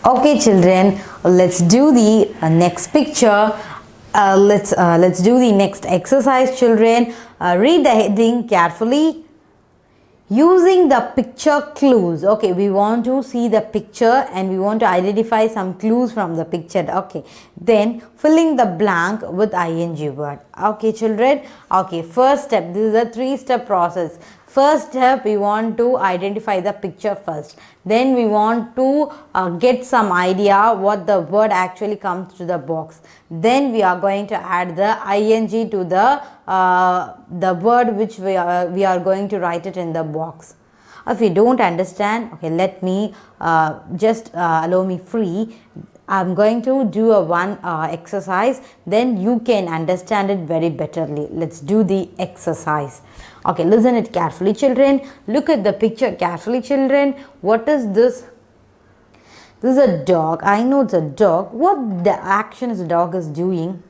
Okay, children, let's do the next picture. Let's do the next exercise, children. Read the heading carefully. Using the picture clues. Okay, we want to see the picture and we want to identify some clues from the picture. Okay, then filling the blank with ing word. Okay, children. Okay, first step. This is a three-step process. First step, we want to identify the picture first. Then we want to get some idea what the word actually comes to the box. Then we are going to add the ing to the word which we are going to write it in the box. If you don't understand, okay, let me just allow me free. I'm going to do a one exercise, then you can understand it very betterly. Let's do the exercise. Okay, listen it carefully, children. Look at the picture carefully, children. What is this? This is a dog. I know it's a dog. What the action is the dog is doing?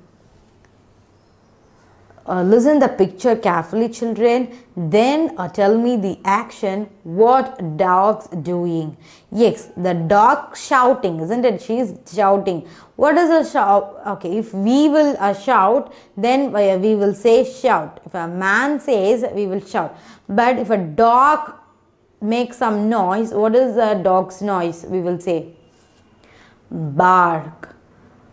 Listen the picture carefully, children. Then tell me the action. What dog's doing? Yes, the dog shouting, isn't it? She's shouting. What is a shout? Okay, if we will shout, then we will say shout. If a man says, we will shout. But if a dog makes some noise, what is the dog's noise? We will say bark,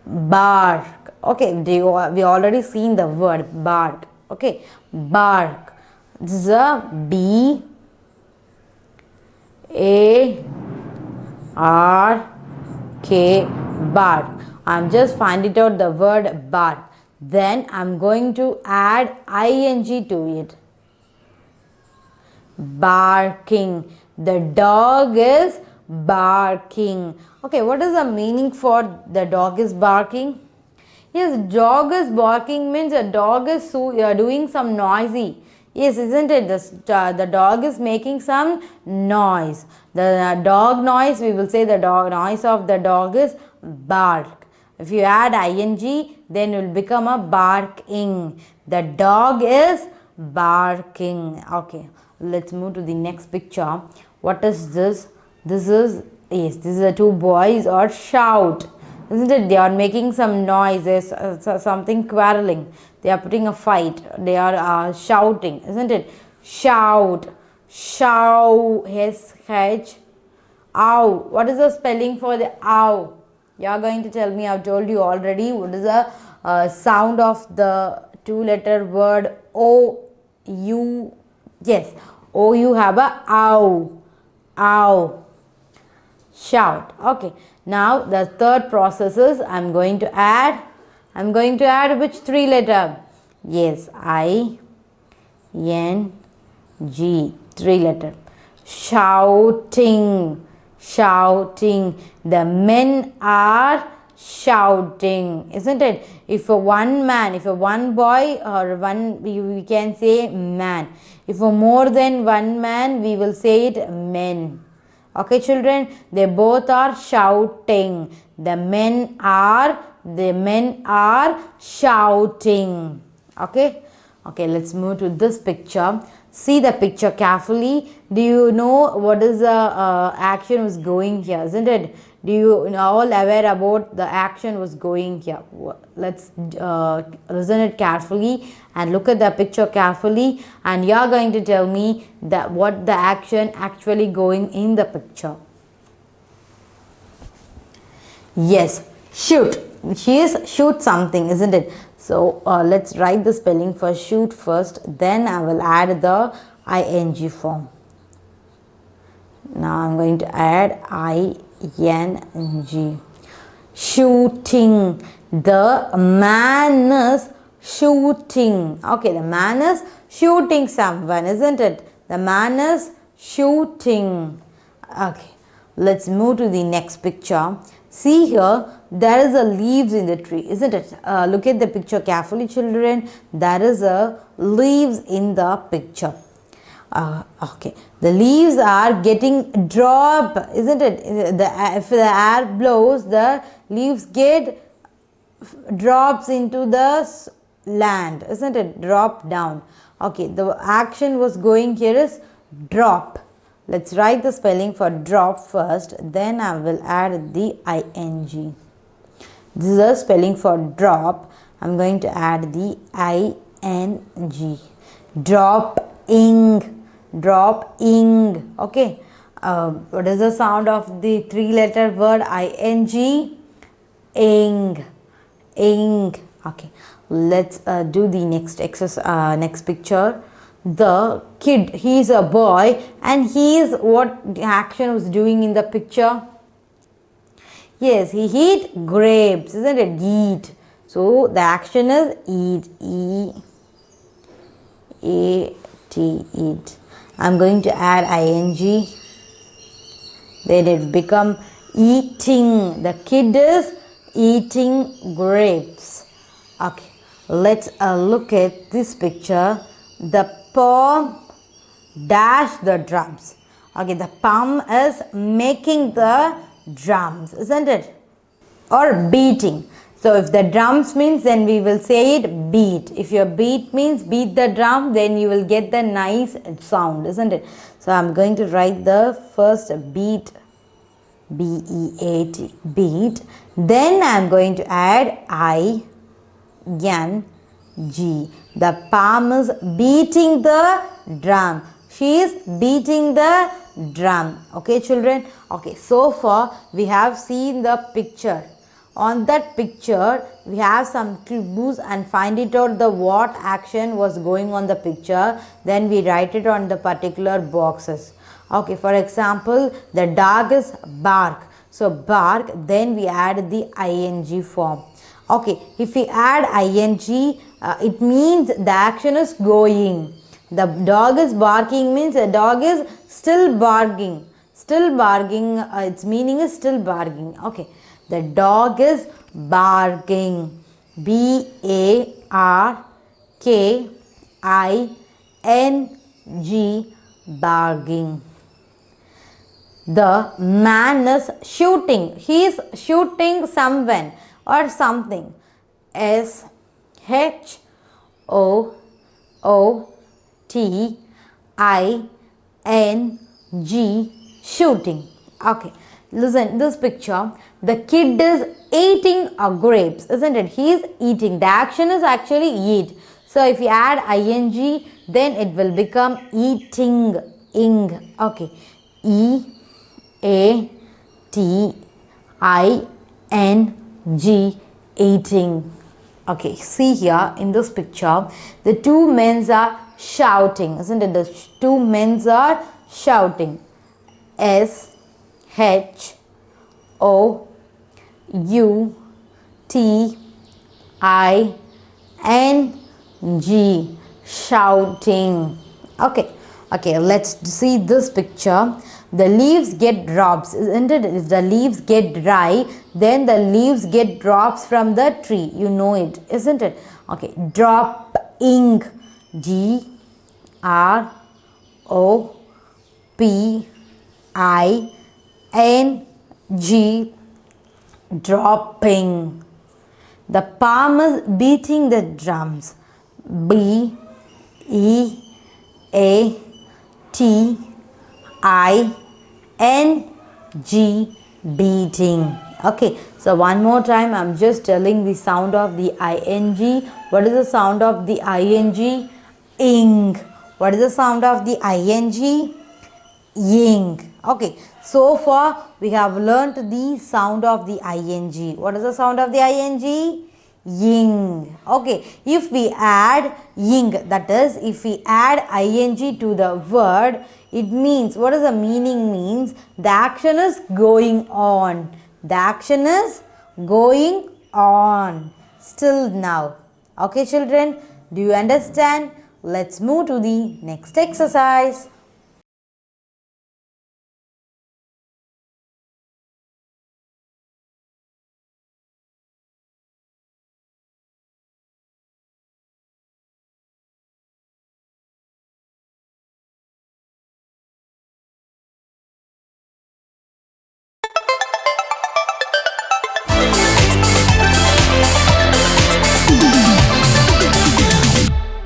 bark. Okay, we already seen the word bark. Okay, bark. This is a B A R K, bark. I'm just finding out the word bark. Then I'm going to add ing to it. Barking. The dog is barking. Okay, what is the meaning for the dog is barking? Yes, dog is barking means a dog is doing some noisy. Yes, isn't it? The dog is making some noise. The dog noise, we will say the dog noise of the dog is bark. If you add ing, then it will become a barking. The dog is barking. Okay, let's move to the next picture. What is this? This is, yes, this is the two boys or shout. Isn't it? They are making some noises, something quarreling. They are putting a fight. They are shouting. Isn't it? Shout. Shout. S-H. Ow. What is the spelling for the ow? You are going to tell me. I've told you already. What is the sound of the two-letter word O-U? Yes. O-U have a ow. Ow. Shout. Okay. Now the third process is I'm going to add which three letter? Yes, I N G, three letter. Shouting. Shouting. The men are shouting, isn't it? If a one boy or one, we can say man. If a more than one man, we will say it men. Okay, children, they both are shouting. The men are shouting. Okay, let's move to this picture. See the picture carefully. Do you know what is the action was going here, isn't it? Do you all aware about the action was going here? Let's listen it carefully and look at the picture carefully, and you are going to tell me that what the action actually going in the picture. Yes, shoot. She is shoot something, isn't it? So let's write the spelling for shoot first, then I will add the ing form. Now I'm going to add ing. Shooting. The man is shooting. Okay, the man is shooting someone, isn't it? The man is shooting. Okay, let's move to the next picture. See here, there is a leaves in the tree, isn't it? Look at the picture carefully, children. There is a leaves in the picture. Okay, the leaves are getting dropped, isn't it? If the air blows, the leaves get drops into the land, isn't it? Drop down. Okay, the action was going here is drop. Let's write the spelling for drop first, then I will add the ing. This is the spelling for drop. I'm going to add the ing. Dropping, dropping. Okay. What is the sound of the three-letter word ing? Ing, ing. Okay. Let's do the next exercise. Next picture. The kid, he is a boy, and he is what action was doing in the picture? Yes, he eat grapes, isn't it? Eat. So the action is eat. E-A-T, eat. I'm going to add ing. Then it become eating. The kid is eating grapes. Okay. Let's look at this picture. The palm dash the drums. Okay, the palm is making the drums, isn't it? Or beating. So if the drums means, then we will say it beat. If your beat means beat the drum, then you will get the nice sound, isn't it? So I'm going to write the first beat, B-E-A-T, beat. Then I'm going to add I-N-G. The palm is beating the drum. She is beating the drum. Okay, children? Okay, so far we have seen the picture. On that picture, we have some clues and find it out the what action was going on the picture. Then we write it on the particular boxes. Okay, for example, the dog is bark. So bark, then we add the ing form. Okay, if we add ing, it means the action is going. The dog is barking means the dog is still barking. Still barking, its meaning is still barking. Okay, the dog is barking. B-A-R-K-I-N-G, barking. The man is shooting. He is shooting someone or something. S-H-O-O-T-I-N-G, shooting. Okay, listen, this picture, the kid is eating grapes, isn't it? He is eating. The action is actually eat. So if you add ing, then it will become eating. Ing. Okay, E-A-T-I-N-G, eating. Okay, see here in this picture, the two men are shouting, isn't it? The two men are shouting. S-H-O-U-T-I-N-G, shouting. Okay, okay, let's see this picture. The leaves get drops, isn't it? If the leaves get dry, then the leaves get drops from the tree. You know it, isn't it? Okay, dropping. D-R-O-P-I-N-G, dropping. The palm is beating the drums. B-E-A-T-I-N-G, beating. Okay, so one more time, I'm just telling the sound of the ing. What is the sound of the ing? Ing. What is the sound of the ing? Ying. Okay, so far we have learnt the sound of the ing. What is the sound of the ing? Ying. Okay, if we add ying, that is, if we add ing to the word, it means, what does the meaning means? The action is going on. The action is going on. Still now. Okay, children, do you understand? Let's move to the next exercise.